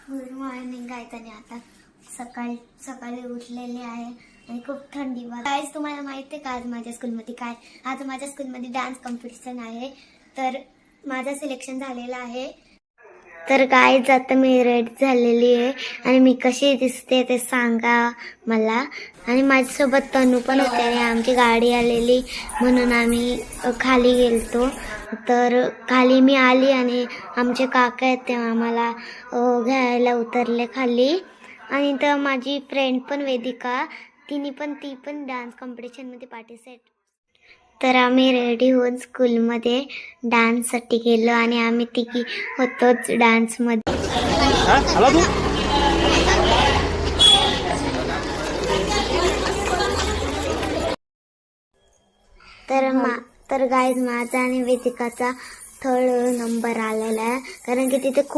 Good morning guys. आणि आता सकाळी उठलेले आहे आणि खूप थंडी गाईज. तुम्हाला माहिती आहे का आज माझ्या स्कूलमध्ये काय? आज माझ्या स्कूलमध्ये डान्स कॉम्पिटिशन आहे. तर माझं सिलेक्शन झालेलं आहे. तर गाईज आता मी रेडी झालेली आहे आणि मी कशी दिसते ते सांगा मला. आणि माझ्यासोबत तनू पण होते आणि आमची गाडी आलेली म्हणून आम्ही खाली गेलतो. तर खाली मी आली आणि आमचे काका आहेत ते आम्हाला घ्यायला उतरले खाली. आणि तर माझी फ्रेंड पण वेदिका, ती पण डान्स कॉम्पिटिशनमध्ये पार्टिसिपेट. तर आम्ही रेडी होऊन स्कूलमध्ये डान्ससाठी गेलो आणि आम्ही तिघी होतोच डान्समध्ये. तर गाईज माझा आणि वेदिकाचा 3rd नंबर आलेला आहे, कारण की तिथे